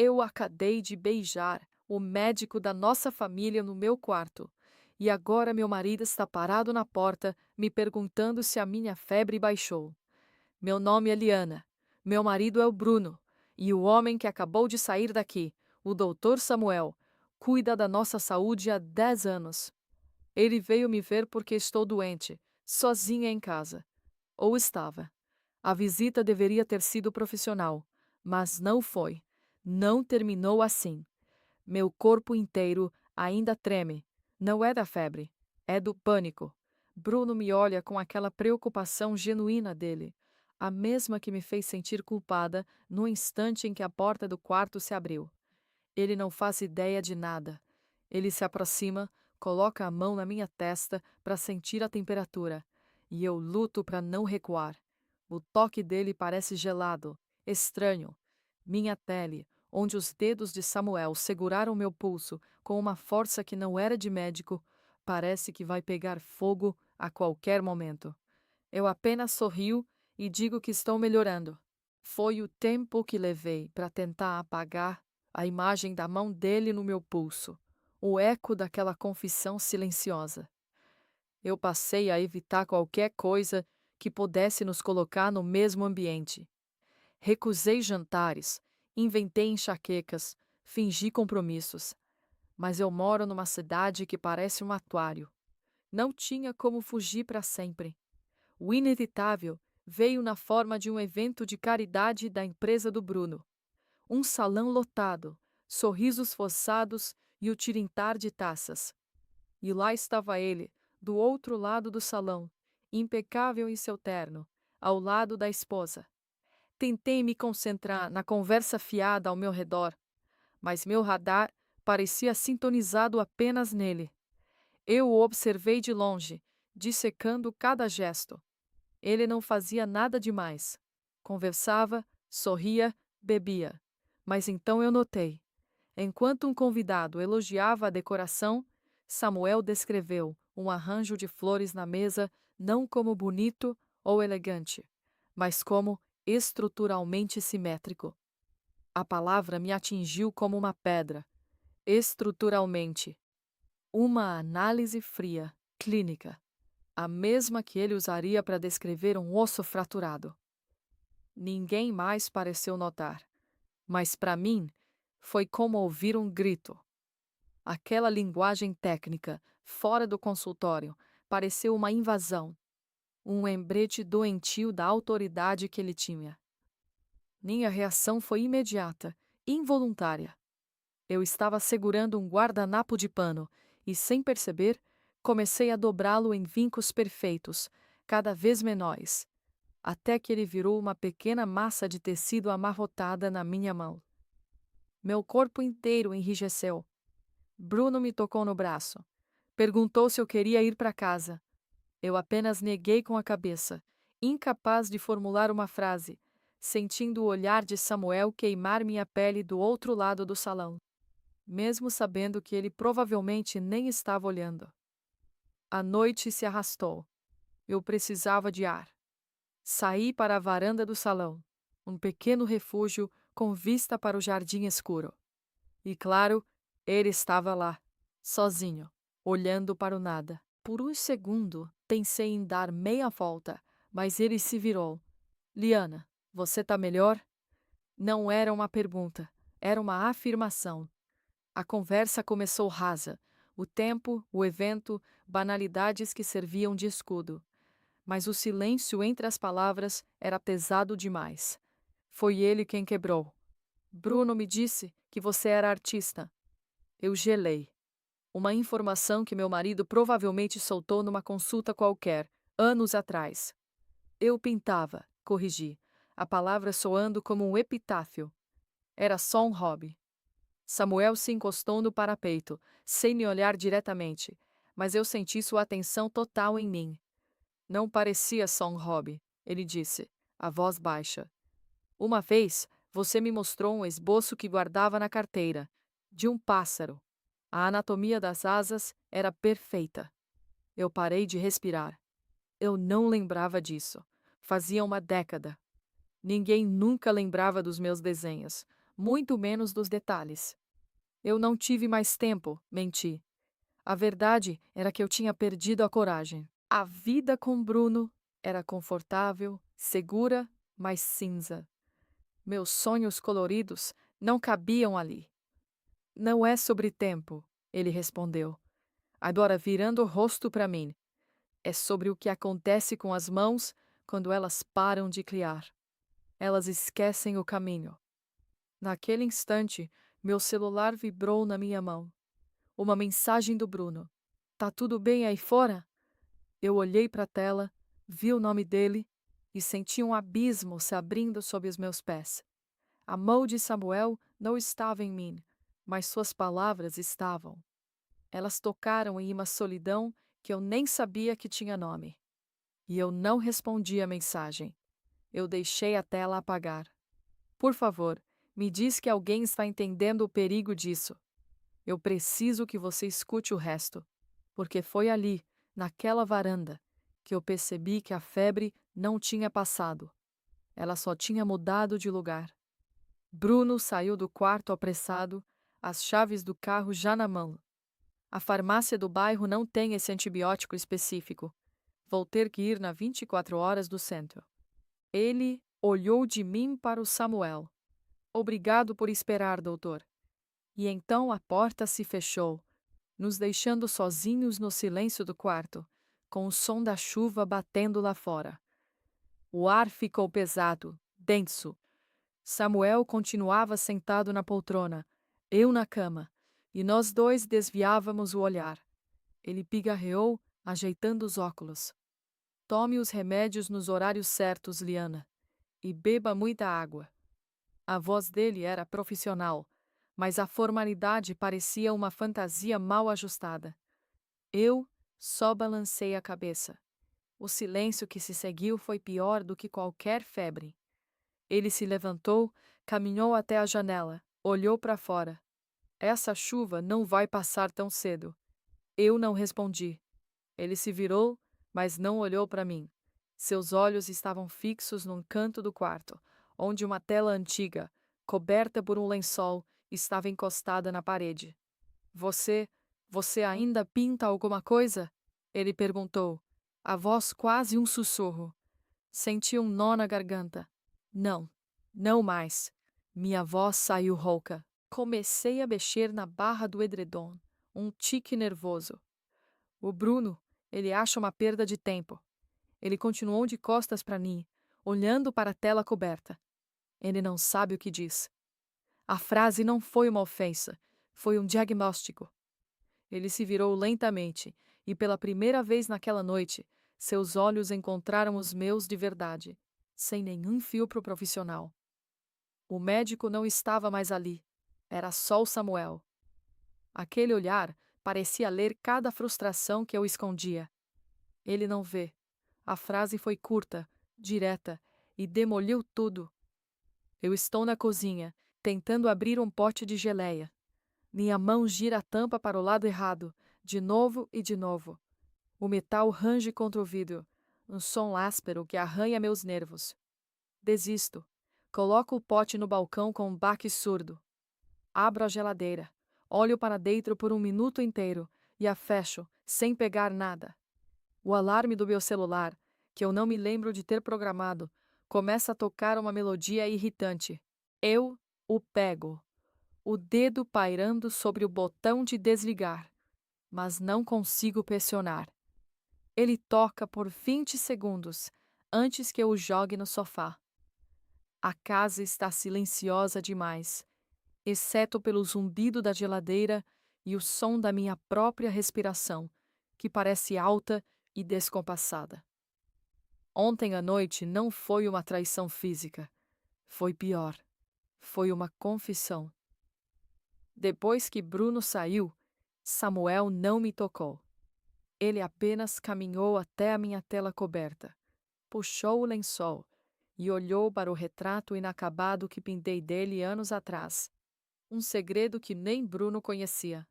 Eu acabei de beijar o médico da nossa família no meu quarto. E agora meu marido está parado na porta, me perguntando se a minha febre baixou. Meu nome é Liana. Meu marido é o Bruno. E o homem que acabou de sair daqui, o doutor Samuel, cuida da nossa saúde há 10 anos. Ele veio me ver porque estou doente, sozinha em casa. Ou estava. A visita deveria ter sido profissional, mas não foi. Não terminou assim. Meu corpo inteiro ainda treme. Não é da febre, é do pânico. Bruno me olha com aquela preocupação genuína dele, a mesma que me fez sentir culpada no instante em que a porta do quarto se abriu. Ele não faz ideia de nada. Ele se aproxima, coloca a mão na minha testa para sentir a temperatura, e eu luto para não recuar. O toque dele parece gelado, estranho. Minha pele, onde os dedos de Samuel seguraram meu pulso com uma força que não era de médico, parece que vai pegar fogo a qualquer momento. Eu apenas sorrio e digo que estou melhorando. Foi o tempo que levei para tentar apagar a imagem da mão dele no meu pulso, o eco daquela confissão silenciosa. Eu passei a evitar qualquer coisa que pudesse nos colocar no mesmo ambiente. Recusei jantares, inventei enxaquecas, fingi compromissos. Mas eu moro numa cidade que parece um atuário. Não tinha como fugir para sempre. O inevitável veio na forma de um evento de caridade da empresa do Bruno. Um salão lotado, sorrisos forçados e o tirintar de taças. E lá estava ele, do outro lado do salão, impecável em seu terno, ao lado da esposa. Tentei me concentrar na conversa fiada ao meu redor, mas meu radar parecia sintonizado apenas nele. Eu o observei de longe, dissecando cada gesto. Ele não fazia nada demais. Conversava, sorria, bebia. Mas então eu notei. Enquanto um convidado elogiava a decoração, Samuel descreveu um arranjo de flores na mesa não como bonito ou elegante, mas como estruturalmente simétrico. A palavra me atingiu como uma pedra. Estruturalmente. Uma análise fria, clínica, a mesma que ele usaria para descrever um osso fraturado. Ninguém mais pareceu notar, mas para mim foi como ouvir um grito. Aquela linguagem técnica, fora do consultório, pareceu uma invasão, um lembrete doentio da autoridade que ele tinha. Minha reação foi imediata, involuntária. Eu estava segurando um guardanapo de pano e, sem perceber, comecei a dobrá-lo em vincos perfeitos, cada vez menores, até que ele virou uma pequena massa de tecido amarrotada na minha mão. Meu corpo inteiro enrijeceu. Bruno me tocou no braço. Perguntou se eu queria ir para casa. Eu apenas neguei com a cabeça, incapaz de formular uma frase, sentindo o olhar de Samuel queimar minha pele do outro lado do salão, mesmo sabendo que ele provavelmente nem estava olhando. A noite se arrastou. Eu precisava de ar. Saí para a varanda do salão, um pequeno refúgio com vista para o jardim escuro. E claro, ele estava lá, sozinho, olhando para o nada. Por um segundo, pensei em dar meia volta, mas ele se virou. Liana, você tá melhor? Não era uma pergunta, era uma afirmação. A conversa começou rasa. O tempo, o evento, banalidades que serviam de escudo. Mas o silêncio entre as palavras era pesado demais. Foi ele quem quebrou. Bruno me disse que você era artista. Eu gelei. Uma informação que meu marido provavelmente soltou numa consulta qualquer, anos atrás. Eu pintava, corrigi, a palavra soando como um epitáfio. Era só um hobby. Samuel se encostou no parapeito, sem me olhar diretamente, mas eu senti sua atenção total em mim. Não parecia só um hobby, ele disse, a voz baixa. Uma vez, você me mostrou um esboço que guardava na carteira, de um pássaro. A anatomia das asas era perfeita. Eu parei de respirar. Eu não lembrava disso. Fazia uma década. Ninguém nunca lembrava dos meus desenhos, muito menos dos detalhes. Eu não tive mais tempo, menti. A verdade era que eu tinha perdido a coragem. A vida com Bruno era confortável, segura, mas cinza. Meus sonhos coloridos não cabiam ali. Não é sobre tempo, ele respondeu, agora virando o rosto para mim. É sobre o que acontece com as mãos quando elas param de criar. Elas esquecem o caminho. Naquele instante, meu celular vibrou na minha mão. Uma mensagem do Bruno. Tá tudo bem aí fora? Eu olhei para a tela, vi o nome dele e senti um abismo se abrindo sob os meus pés. A mão de Samuel não estava em mim, mas suas palavras estavam. Elas tocaram em uma solidão que eu nem sabia que tinha nome. E eu não respondi a mensagem. Eu deixei a tela apagar. Por favor, me diz que alguém está entendendo o perigo disso. Eu preciso que você escute o resto, porque foi ali, naquela varanda, que eu percebi que a febre não tinha passado. Ela só tinha mudado de lugar. Bruno saiu do quarto apressado, as chaves do carro já na mão. A farmácia do bairro não tem esse antibiótico específico. Vou ter que ir na 24 horas do centro. Ele olhou de mim para o Samuel. Obrigado por esperar, doutor. E então a porta se fechou, nos deixando sozinhos no silêncio do quarto, com o som da chuva batendo lá fora. O ar ficou pesado, denso. Samuel continuava sentado na poltrona, eu na cama, e nós dois desviávamos o olhar. Ele pigarreou, ajeitando os óculos. Tome os remédios nos horários certos, Liana, e beba muita água. A voz dele era profissional, mas a formalidade parecia uma fantasia mal ajustada. Eu só balancei a cabeça. O silêncio que se seguiu foi pior do que qualquer febre. Ele se levantou, caminhou até a janela, olhou para fora. Essa chuva não vai passar tão cedo. Eu não respondi. Ele se virou, mas não olhou para mim. Seus olhos estavam fixos num canto do quarto, onde uma tela antiga, coberta por um lençol, estava encostada na parede. Você ainda pinta alguma coisa? Ele perguntou, a voz quase um sussurro. Senti um nó na garganta. Não, não mais. Minha voz saiu rouca. Comecei a mexer na barra do edredom, um tique nervoso. O Bruno, ele acha uma perda de tempo. Ele continuou de costas para mim, olhando para a tela coberta. Ele não sabe o que diz. A frase não foi uma ofensa, foi um diagnóstico. Ele se virou lentamente e, pela primeira vez naquela noite, seus olhos encontraram os meus de verdade, sem nenhum filtro profissional. O médico não estava mais ali. Era só o Samuel. Aquele olhar parecia ler cada frustração que eu escondia. Ele não vê. A frase foi curta, direta e demoliu tudo. Eu estou na cozinha, tentando abrir um pote de geleia. Minha mão gira a tampa para o lado errado, de novo e de novo. O metal range contra o vidro, um som áspero que arranha meus nervos. Desisto. Coloco o pote no balcão com um baque surdo. Abro a geladeira. Olho para dentro por um minuto inteiro e a fecho, sem pegar nada. O alarme do meu celular, que eu não me lembro de ter programado, começa a tocar uma melodia irritante. Eu o pego, o dedo pairando sobre o botão de desligar, mas não consigo pressionar. Ele toca por 20 segundos antes que eu o jogue no sofá. A casa está silenciosa demais, exceto pelo zumbido da geladeira e o som da minha própria respiração, que parece alta e descompassada. Ontem à noite não foi uma traição física. Foi pior. Foi uma confissão. Depois que Bruno saiu, Samuel não me tocou. Ele apenas caminhou até a minha tela coberta, puxou o lençol e olhou para o retrato inacabado que pintei dele anos atrás. Um segredo que nem Bruno conhecia.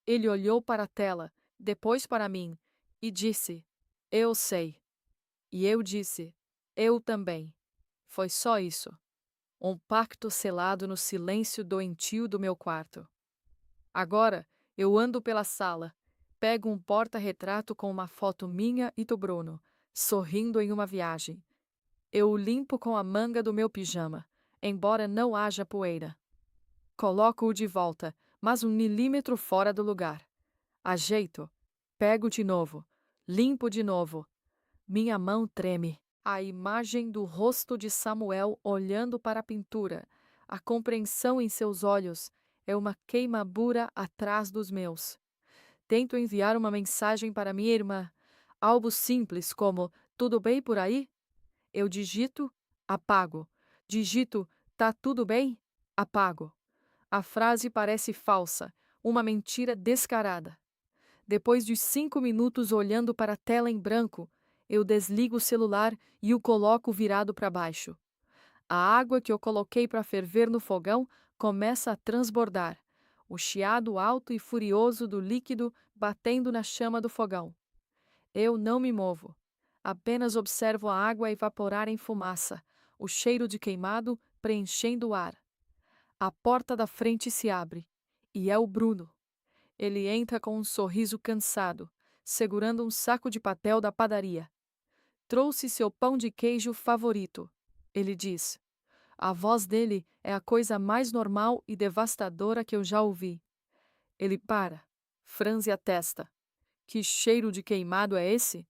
Ele olhou para a tela, depois para mim, e disse: Eu sei. E eu disse: Eu também. Foi só isso. Um pacto selado no silêncio doentio do meu quarto. Agora, eu ando pela sala, pego um porta-retrato com uma foto minha e do Bruno, sorrindo em uma viagem. Eu o limpo com a manga do meu pijama, embora não haja poeira. Coloco-o de volta, mas 1 milímetro fora do lugar. Ajeito, pego de novo, limpo de novo. Minha mão treme. A imagem do rosto de Samuel olhando para a pintura, a compreensão em seus olhos, é uma queimadura atrás dos meus. Tento enviar uma mensagem para minha irmã, algo simples como: tudo bem por aí? Eu digito, apago. Digito, tá tudo bem? Apago. A frase parece falsa, uma mentira descarada. Depois de 5 minutos olhando para a tela em branco, eu desligo o celular e o coloco virado para baixo. A água que eu coloquei para ferver no fogão começa a transbordar, o chiado alto e furioso do líquido batendo na chama do fogão. Eu não me movo. Apenas observo a água evaporar em fumaça, o cheiro de queimado preenchendo o ar. A porta da frente se abre, e é o Bruno. Ele entra com um sorriso cansado, segurando um saco de papel da padaria. Trouxe seu pão de queijo favorito, ele diz. A voz dele é a coisa mais normal e devastadora que eu já ouvi. Ele para, franze a testa. Que cheiro de queimado é esse?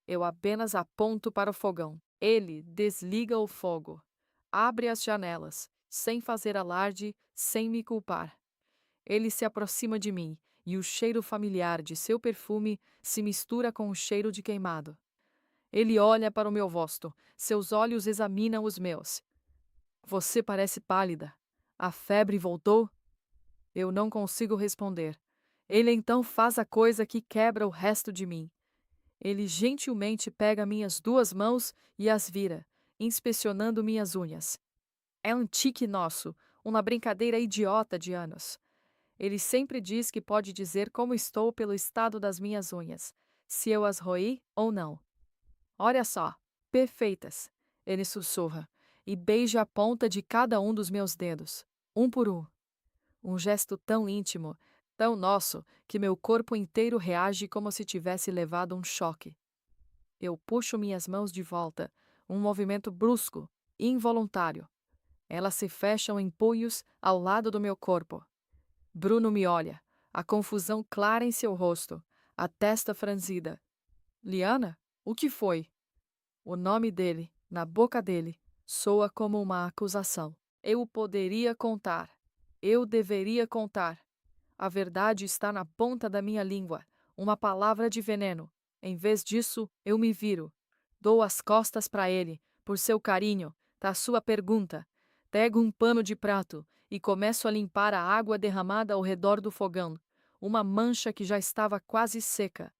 Eu apenas aponto para o fogão. Ele desliga o fogo, abre as janelas, sem fazer alarde, sem me culpar. Ele se aproxima de mim e o cheiro familiar de seu perfume se mistura com o cheiro de queimado. Ele olha para o meu rosto, seus olhos examinam os meus. Você parece pálida. A febre voltou? Eu não consigo responder. Ele então faz a coisa que quebra o resto de mim. Ele gentilmente pega minhas 2 mãos e as vira, inspecionando minhas unhas. É um tique nosso, uma brincadeira idiota de anos. Ele sempre diz que pode dizer como estou pelo estado das minhas unhas, se eu as roí ou não. Olha só, perfeitas, ele sussurra, e beija a ponta de cada um dos meus dedos, um por um. Um gesto tão íntimo, tão nosso, que meu corpo inteiro reage como se tivesse levado um choque. Eu puxo minhas mãos de volta, um movimento brusco, involuntário. Elas se fecham em punhos ao lado do meu corpo. Bruno me olha, a confusão clara em seu rosto, a testa franzida. Liana? O que foi? O nome dele, na boca dele, soa como uma acusação. Eu poderia contar. Eu deveria contar. A verdade está na ponta da minha língua, uma palavra de veneno. Em vez disso, eu me viro. Dou as costas para ele, por seu carinho, da sua pergunta. Pego um pano de prato e começo a limpar a água derramada ao redor do fogão, uma mancha que já estava quase seca.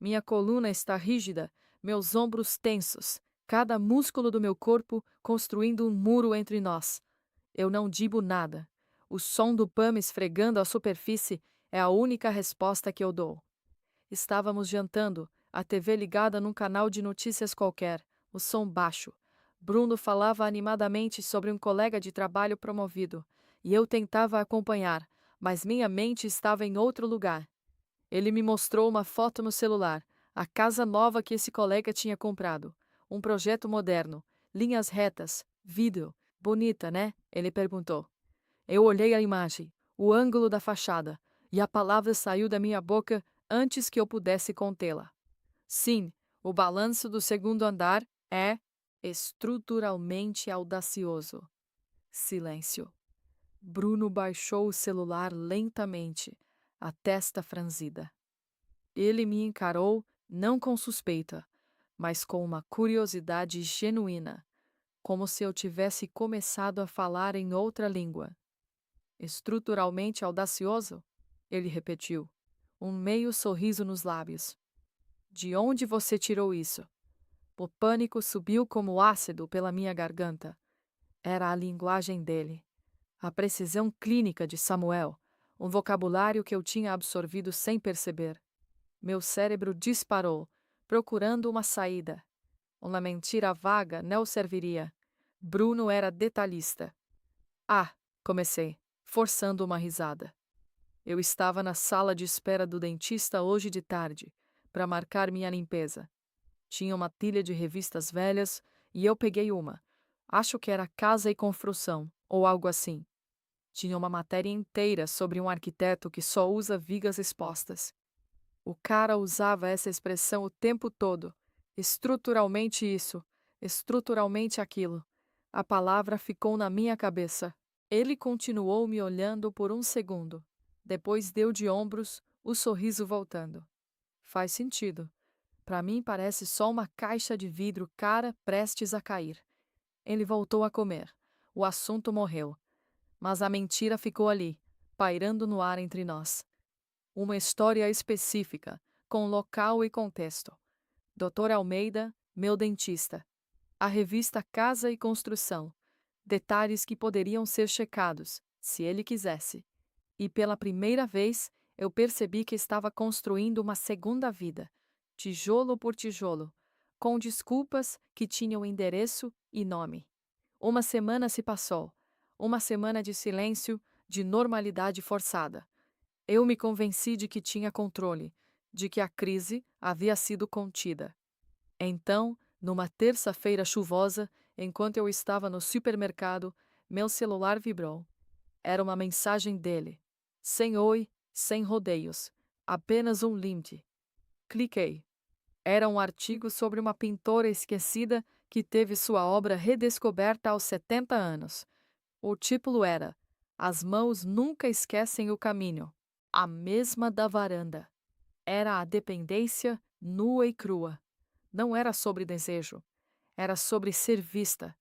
Minha coluna está rígida, meus ombros tensos, cada músculo do meu corpo construindo um muro entre nós. Eu não digo nada. O som do pano esfregando a superfície é a única resposta que eu dou. Estávamos jantando, a TV ligada num canal de notícias qualquer, o som baixo. Bruno falava animadamente sobre um colega de trabalho promovido, e eu tentava acompanhar, mas minha mente estava em outro lugar. Ele me mostrou uma foto no celular, a casa nova que esse colega tinha comprado. Um projeto moderno, linhas retas, vidro. Bonita, né? Ele perguntou. Eu olhei a imagem, o ângulo da fachada, e a palavra saiu da minha boca antes que eu pudesse contê-la. Sim, o balanço do segundo andar é estruturalmente audacioso. Silêncio. Bruno baixou o celular lentamente, a testa franzida. Ele me encarou não com suspeita, mas com uma curiosidade genuína, como se eu tivesse começado a falar em outra língua. Estruturalmente audacioso? Ele repetiu, um meio sorriso nos lábios. De onde você tirou isso? O pânico subiu como ácido pela minha garganta. Era a linguagem dele. A precisão clínica de Samuel, um vocabulário que eu tinha absorvido sem perceber. Meu cérebro disparou, procurando uma saída. Uma mentira vaga não serviria. Bruno era detalhista. Ah, comecei, forçando uma risada. Eu estava na sala de espera do dentista hoje de tarde, para marcar minha limpeza. Tinha uma pilha de revistas velhas e eu peguei uma. Acho que era Casa e Construção, ou algo assim. Tinha uma matéria inteira sobre um arquiteto que só usa vigas expostas. O cara usava essa expressão o tempo todo. Estruturalmente isso, estruturalmente aquilo. A palavra ficou na minha cabeça. Ele continuou me olhando por um segundo. Depois deu de ombros, o sorriso voltando. Faz sentido. Para mim parece só uma caixa de vidro cara prestes a cair. Ele voltou a comer. O assunto morreu. Mas a mentira ficou ali, pairando no ar entre nós. Uma história específica, com local e contexto. Dr. Almeida, meu dentista. A revista Casa e Construção. Detalhes que poderiam ser checados, se ele quisesse. E pela primeira vez, eu percebi que estava construindo uma segunda vida, tijolo por tijolo, com desculpas que tinham endereço e nome. Uma semana se passou, uma semana de silêncio, de normalidade forçada. Eu me convenci de que tinha controle, de que a crise havia sido contida. Então, numa terça-feira chuvosa, enquanto eu estava no supermercado, meu celular vibrou. Era uma mensagem dele. Sem oi, sem rodeios. Apenas um link. Cliquei. Era um artigo sobre uma pintora esquecida que teve sua obra redescoberta aos 70 anos. O título era As mãos nunca esquecem o caminho. A mesma da varanda. Era a dependência nua e crua. Não era sobre desejo. Era sobre ser vista.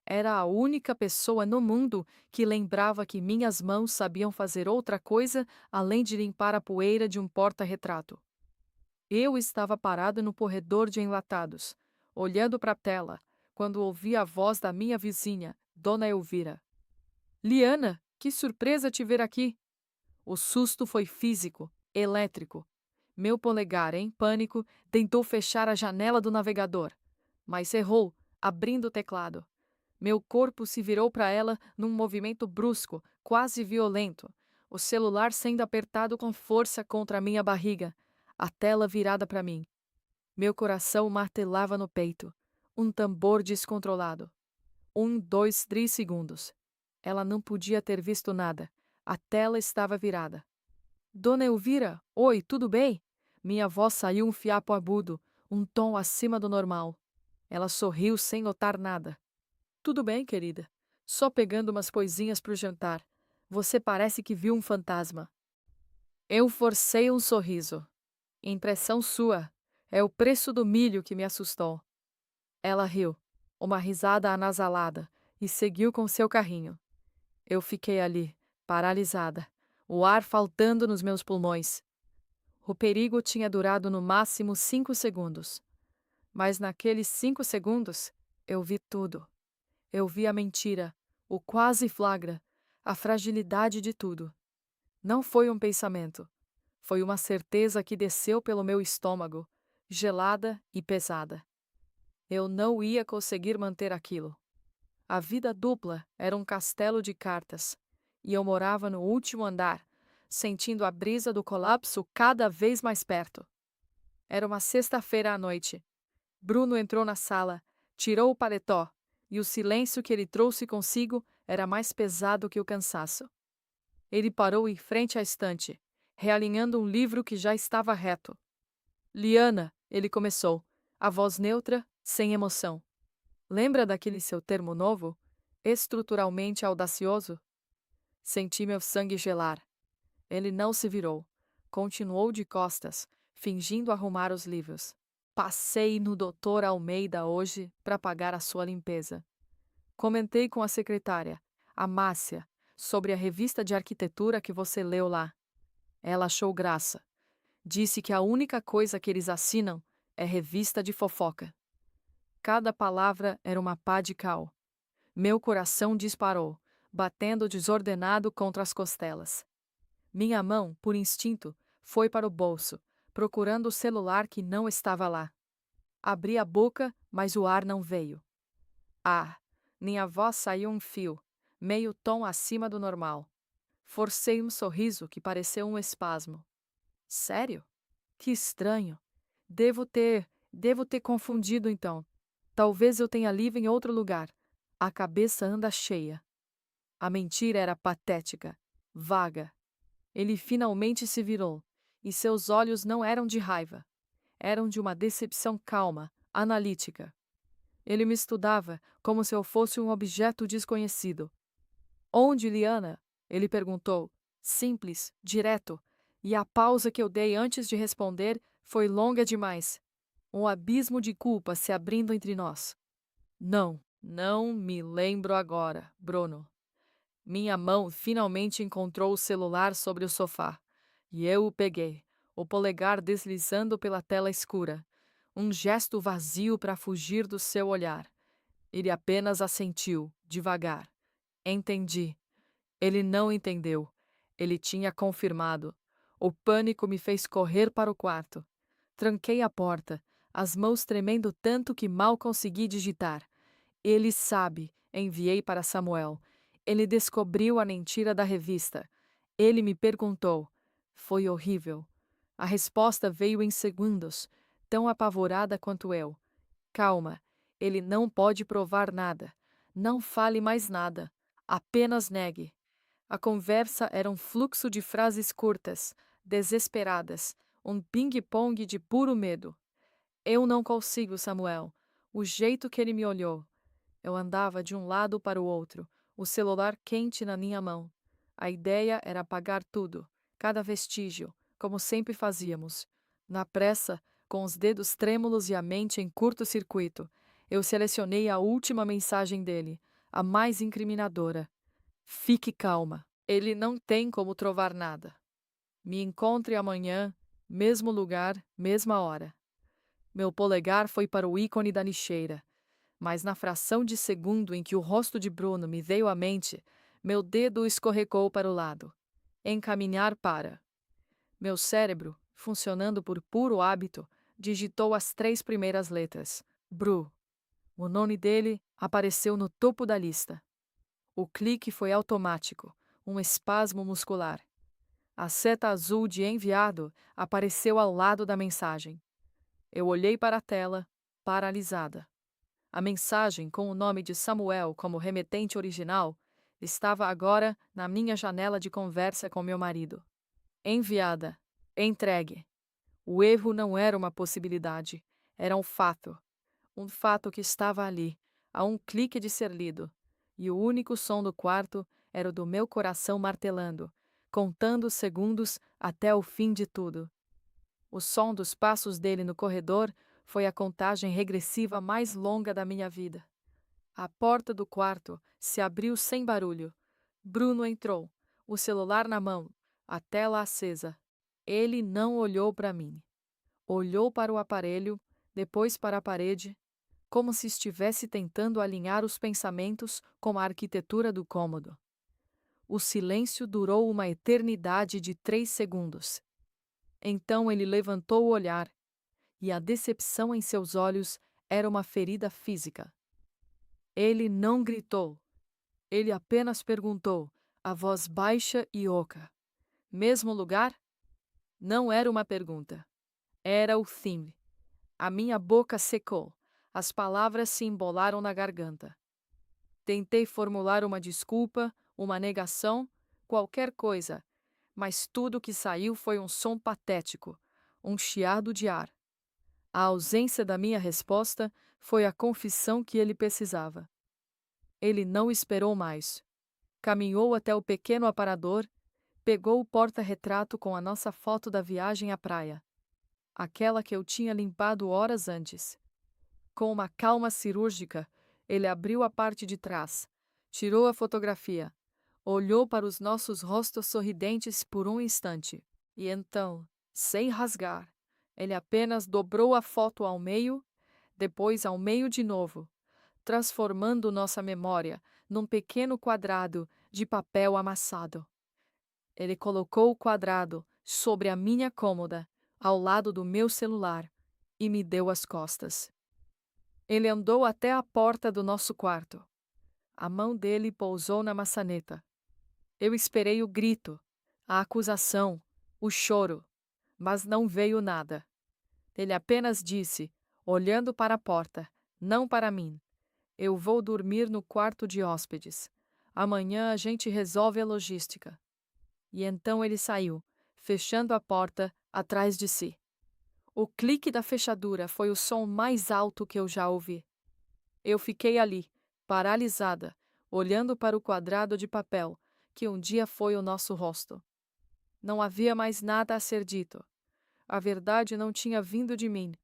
Era a única pessoa no mundo que lembrava que minhas mãos sabiam fazer outra coisa além de limpar a poeira de um porta-retrato. Eu estava parado no corredor de enlatados, olhando para a tela, quando ouvi a voz da minha vizinha, Dona Elvira. Liana, que surpresa te ver aqui! O susto foi físico, elétrico. Meu polegar, em pânico, tentou fechar a janela do navegador, mas errou, abrindo o teclado. Meu corpo se virou para ela num movimento brusco, quase violento, o celular sendo apertado com força contra a minha barriga, a tela virada para mim. Meu coração martelava no peito, um tambor descontrolado. 2, 3 segundos. Ela não podia ter visto nada. A tela estava virada. Dona Elvira, oi, tudo bem? Minha voz saiu um fiapo agudo, um tom acima do normal. Ela sorriu sem notar nada. Tudo bem, querida. Só pegando umas coisinhas pro jantar. Você parece que viu um fantasma. Eu forcei um sorriso. Impressão sua. É o preço do milho que me assustou. Ela riu, uma risada anasalada, e seguiu com seu carrinho. Eu fiquei ali, paralisada, o ar faltando nos meus pulmões. O perigo tinha durado no máximo 5 segundos. Mas naqueles 5 segundos, eu vi tudo. Eu vi a mentira, o quase flagra, a fragilidade de tudo. Não foi um pensamento. Foi uma certeza que desceu pelo meu estômago, gelada e pesada. Eu não ia conseguir manter aquilo. A vida dupla era um castelo de cartas, e eu morava no último andar, sentindo a brisa do colapso cada vez mais perto. Era uma sexta-feira à noite. Bruno entrou na sala, tirou o paletó, e o silêncio que ele trouxe consigo era mais pesado que o cansaço. Ele parou em frente à estante, realinhando um livro que já estava reto. Liana, ele começou, a voz neutra, sem emoção. Lembra daquele seu termo novo? Estruturalmente audacioso? Senti meu sangue gelar. Ele não se virou. Continuou de costas, fingindo arrumar os livros. Passei no Dr. Almeida hoje para pagar a sua limpeza. Comentei com a secretária, a Márcia, sobre a revista de arquitetura que você leu lá. Ela achou graça. Disse que a única coisa que eles assinam é revista de fofoca. Cada palavra era uma pá de cal. Meu coração disparou, batendo desordenado contra as costelas. Minha mão, por instinto, foi para o bolso, procurando o celular que não estava lá. Abri a boca, mas o ar não veio. Ah, minha voz saiu um fio, meio tom acima do normal. Forcei um sorriso que pareceu um espasmo. Sério? Que estranho. Devo ter confundido então. Talvez eu tenha lido em outro lugar. A cabeça anda cheia. A mentira era patética, vaga. Ele finalmente se virou, e seus olhos não eram de raiva. Eram de uma decepção calma, analítica. Ele me estudava como se eu fosse um objeto desconhecido. Onde, Liana? Ele perguntou, simples, direto, e a pausa que eu dei antes de responder foi longa demais. Um abismo de culpa se abrindo entre nós. Não me lembro agora, Bruno. Minha mão finalmente encontrou o celular sobre o sofá, e eu o peguei, o polegar deslizando pela tela escura, um gesto vazio para fugir do seu olhar. Ele apenas assentiu, devagar. Entendi. Ele não entendeu. Ele tinha confirmado. O pânico me fez correr para o quarto. Tranquei a porta, as mãos tremendo tanto que mal consegui digitar. Ele sabe, enviei para Samuel. Ele descobriu a mentira da revista. Ele me perguntou. Foi horrível. A resposta veio em segundos, tão apavorada quanto eu. Calma, ele não pode provar nada. Não fale mais nada. Apenas negue. A conversa era um fluxo de frases curtas, desesperadas, um ping-pong de puro medo. Eu não consigo, Samuel. O jeito que ele me olhou. Eu andava de um lado para o outro, o celular quente na minha mão. A ideia era apagar tudo, cada vestígio, como sempre fazíamos. Na pressa, com os dedos trêmulos e a mente em curto-circuito, eu selecionei a última mensagem dele, a mais incriminadora. Fique calma. Ele não tem como trovar nada. Me encontre amanhã, mesmo lugar, mesma hora. Meu polegar foi para o ícone da lixeira, mas na fração de segundo em que o rosto de Bruno me veio à mente, meu dedo escorregou para o lado. Encaminhar para. Meu cérebro, funcionando por puro hábito, digitou as 3 primeiras letras. Bru. O nome dele apareceu no topo da lista. O clique foi automático, um espasmo muscular. A seta azul de enviado apareceu ao lado da mensagem. Eu olhei para a tela, paralisada. A mensagem, com o nome de Samuel como remetente original, estava agora na minha janela de conversa com meu marido. Enviada. Entregue. O erro não era uma possibilidade, era um fato. Um fato que estava ali, a um clique de ser lido. E o único som do quarto era o do meu coração martelando, contando os segundos até o fim de tudo. O som dos passos dele no corredor foi a contagem regressiva mais longa da minha vida. A porta do quarto se abriu sem barulho. Bruno entrou, o celular na mão, a tela acesa. Ele não olhou para mim. Olhou para o aparelho, depois para a parede, como se estivesse tentando alinhar os pensamentos com a arquitetura do cômodo. O silêncio durou uma eternidade de 3 segundos. Então ele levantou o olhar, e a decepção em seus olhos era uma ferida física. Ele não gritou. Ele apenas perguntou, a voz baixa e oca. Mesmo lugar? Não era uma pergunta. Era o fim. A minha boca secou. As palavras se embolaram na garganta. Tentei formular uma desculpa, uma negação, qualquer coisa, mas tudo que saiu foi um som patético, um chiado de ar. A ausência da minha resposta foi a confissão que ele precisava. Ele não esperou mais. Caminhou até o pequeno aparador, pegou o porta-retrato com a nossa foto da viagem à praia, aquela que eu tinha limpado horas antes. Com uma calma cirúrgica, ele abriu a parte de trás, tirou a fotografia, olhou para os nossos rostos sorridentes por um instante, e então, sem rasgar, ele apenas dobrou a foto ao meio, depois ao meio de novo, transformando nossa memória num pequeno quadrado de papel amassado. Ele colocou o quadrado sobre a minha cômoda, ao lado do meu celular, e me deu as costas. Ele andou até a porta do nosso quarto. A mão dele pousou na maçaneta. Eu esperei o grito, a acusação, o choro, mas não veio nada. Ele apenas disse, olhando para a porta, não para mim: Eu vou dormir no quarto de hóspedes. Amanhã a gente resolve a logística. E então ele saiu, fechando a porta atrás de si. O clique da fechadura foi o som mais alto que eu já ouvi. Eu fiquei ali, paralisada, olhando para o quadrado de papel que um dia foi o nosso rosto. Não havia mais nada a ser dito. A verdade não tinha vindo de mim.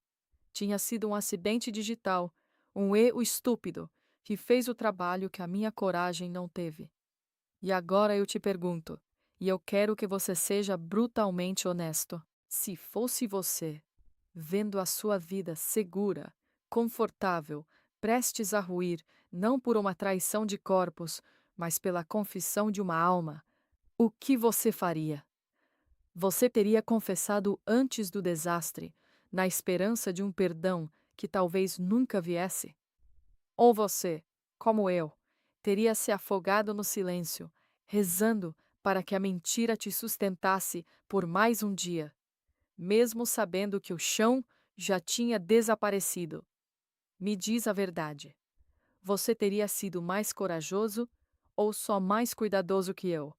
Tinha sido um acidente digital, um erro estúpido, que fez o trabalho que a minha coragem não teve. E agora eu te pergunto, e eu quero que você seja brutalmente honesto. Se fosse você, vendo a sua vida segura, confortável, prestes a ruir, não por uma traição de corpos, mas pela confissão de uma alma, o que você faria? Você teria confessado antes do desastre, na esperança de um perdão que talvez nunca viesse? Ou você, como eu, teria se afogado no silêncio, rezando para que a mentira te sustentasse por mais um dia, mesmo sabendo que o chão já tinha desaparecido? Me diz a verdade. Você teria sido mais corajoso ou só mais cuidadoso que eu?